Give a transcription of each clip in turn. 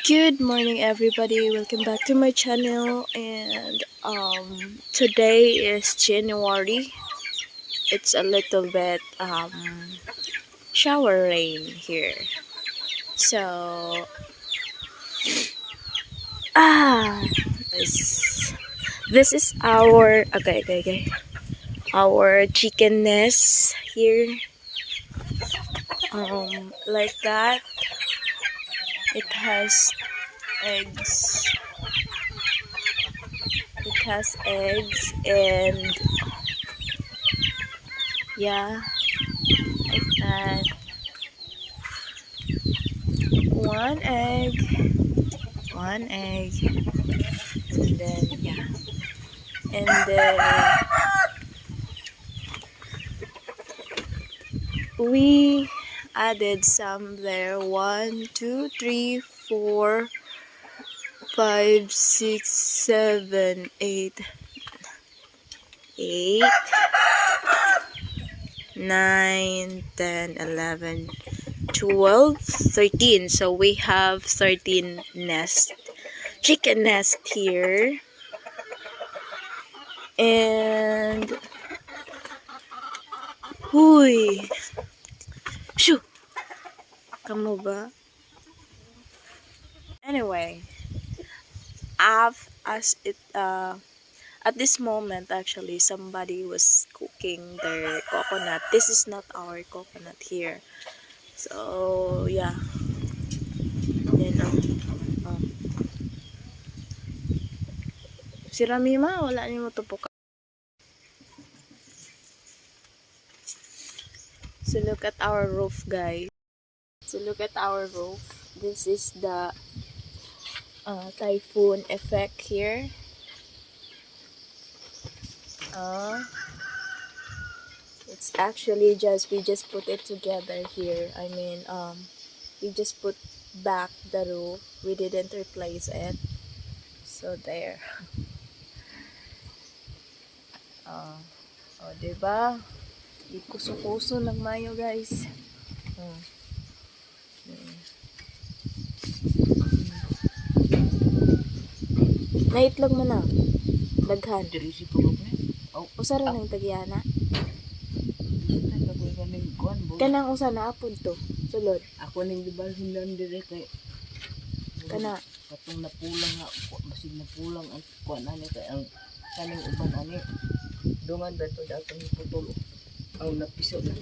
Good morning, everybody. Welcome back to my channel. And today is January. It's a little bit shower rain here. So ah, this, this is our our chicken nest here. Like that. It has eggs. It has eggs and yeah, like that. One egg, one egg, and then yeah, and then we added some there. 1, 2, 3, 4, 5, 6, 7, 8, 8, 9, 10, 11, 12, 13. So we have 13 chicken nest here. And huy, shoo, kamu ba? Anyway, at this moment actually somebody was cooking their coconut. This is not our coconut here. So yeah, you know. Oh. Si Ramima, wala ni mo tupok. So look at our roof, guys. So look at our roof. This is the typhoon effect here. It's actually we just put it together here. I mean, we just put back the roof. We didn't replace it. So there. Diba? Ikuso-kuso ng mayo, guys. Naitlog mo na. Daghan. Dili si pulog na. Usara ng tagyana. Kanang usa na apod to. Sulod. Ako ning gibalhindan dire kay Kana. katong napulang nga basig napulang ang kuan ani kay ang kaning uban ani dungan beto datong putol. Ang napiso na.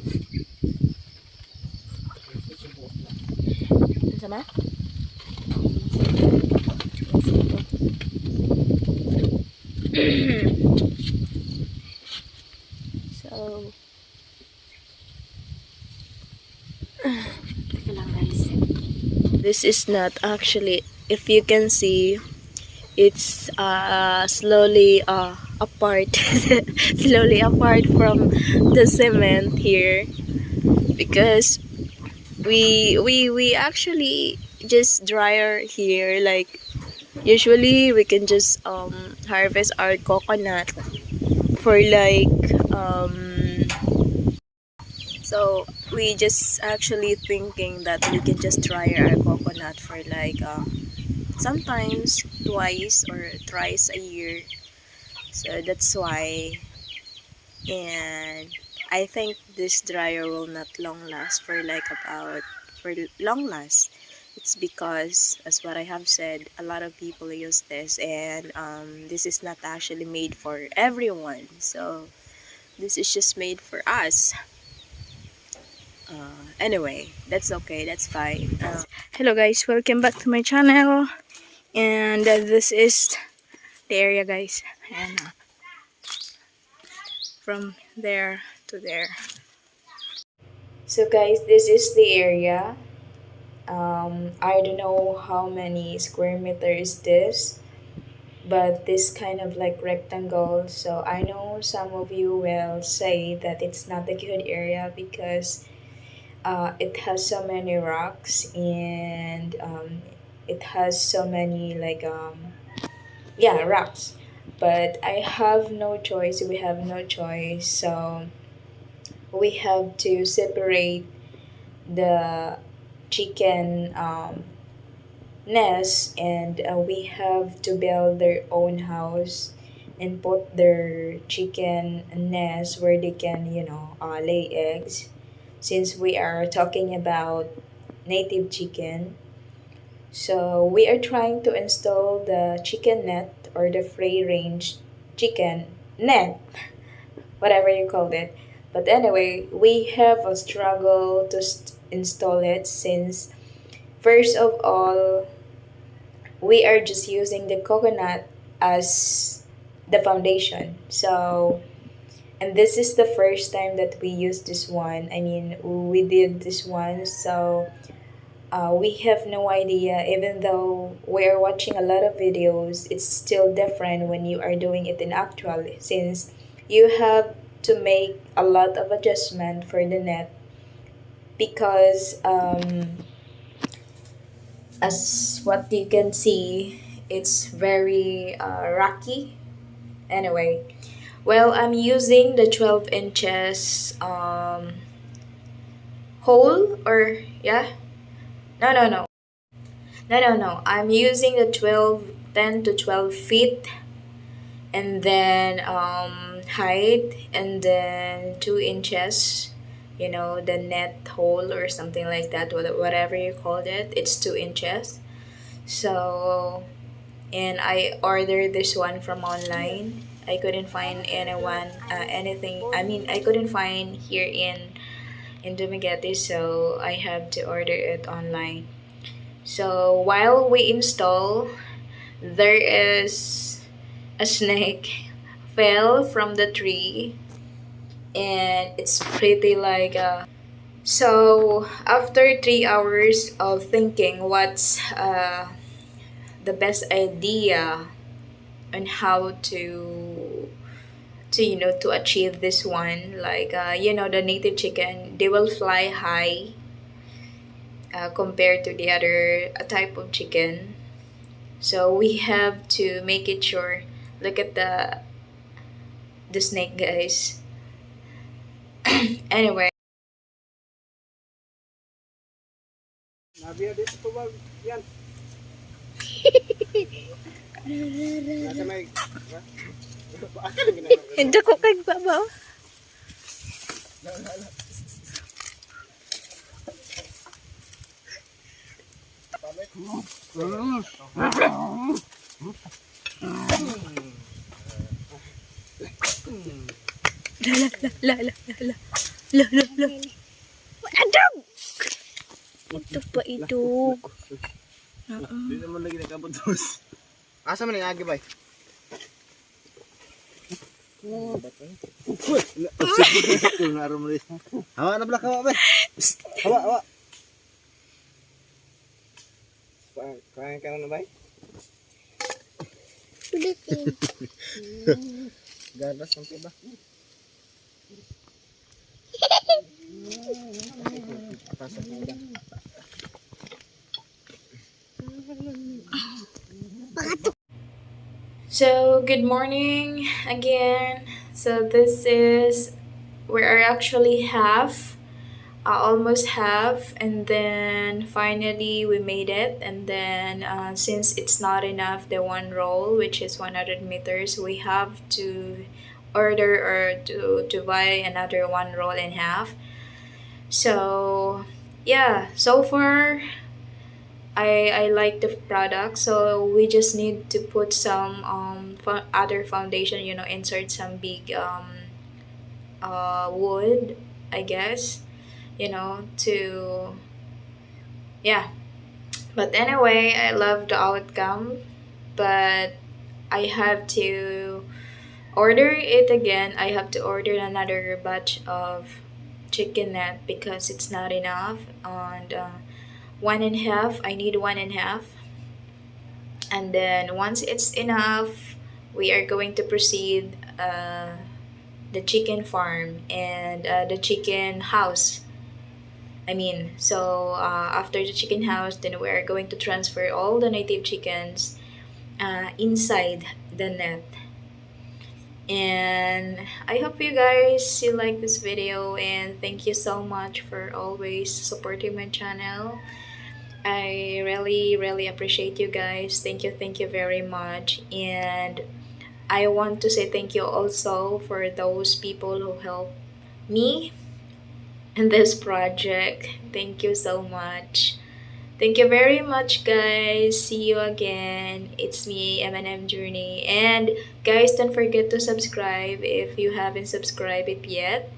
Sama? So, teka lang guys. This is not actually, if you can see, it's slowly apart, slowly apart from the cement here, because we actually just dryer here. Like usually we can just harvest our coconut for like so we just actually thinking that we can just dryer our coconut for like sometimes twice or thrice a year. So that's why. And I think this dryer will not long last for like for long last. It's because, as what I have said, a lot of people use this, and this is not actually made for everyone. So this is just made for us. Anyway, that's okay, that's fine. Hello guys, welcome back to my channel. And this is the area, guys. And from there to there. So guys, this is the area. I don't know how many square meters this, but this kind of like rectangle. So I know some of you will say that it's not a good area because it has so many rocks, and it has so many like yeah, rocks. But I have no choice. We have no choice. So we have to separate the chicken nest, and we have to build their own house and put their chicken nest where they can, lay eggs. Since we are talking about native chicken, so we are trying to install the chicken net or the free range chicken net, whatever you called it. But anyway, we have a struggle to install it since, first of all, we are just using the coconut as the foundation. So, and this is the first time that we use this one. I mean, we did this one, so we have no idea. Even though we are watching a lot of videos, it's still different when you are doing it in actual, since you have to make a lot of adjustment for the net because as what you can see, it's very rocky. Anyway, well, I'm using the 12 inches hole, or yeah, no, I'm using the 10 to 12 feet, and then height, and then 2 inches, the net hole or something like that, whatever you called it, it's 2 inches. So, and I ordered this one from online. I couldn't find anything. I mean, I couldn't find here in Dumaguete, so I have to order it online. So while we install, there is a snake fell from the tree, and it's pretty like so after 3 hours of thinking what's the best idea on how to achieve this one, like the native chicken, they will fly high compared to the other type of chicken. So we have to make it sure. Look at the snake, guys. Anyway, Nabiya dito po ba yan? Nasa may... Akan ang ginagawa? Hindi ko kay baba. La la la la la la. Adog. Ito pa itog. Di naman lagi nagkapuntos. Asa man yung agi bay? Naroon mo rin. Hawa na blak, hawa bay. Hawa, hawa. Kain ka na bay? Ulitin. Ganas ng tiba. Pasok na ba? so good morning again. So this is, we are actually half, almost half, and then finally we made it. And then since it's not enough, the one roll, which is 100 meters, we have to order or to buy another one roll and half. So yeah, so far I like the product. So we just need to put some other foundation, insert some big wood, I guess, to, yeah. But anyway, I love the outcome, but I have to order it again. I have to order another batch of chicken net because it's not enough. And one and a half, I need one and a half. And then once it's enough, we are going to proceed the chicken farm and the chicken house. I mean, so after the chicken house, then we are going to transfer all the native chickens inside the net. And I hope you guys you like this video, and thank you so much for always supporting my channel. I really, really appreciate you guys. Thank you very much. And I want to say thank you also for those people who helped me in this project. Thank you so much. Thank you very much, guys. See you again. It's me, M&M Journey. And guys, don't forget to subscribe if you haven't subscribed it yet.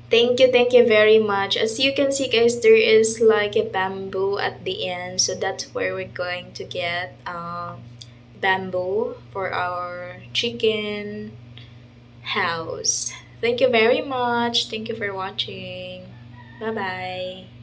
Thank you very much. As you can see, guys, there is like a bamboo at the end. So that's where we're going to get bamboo for our chicken house. Thank you very much. Thank you for watching. Bye bye.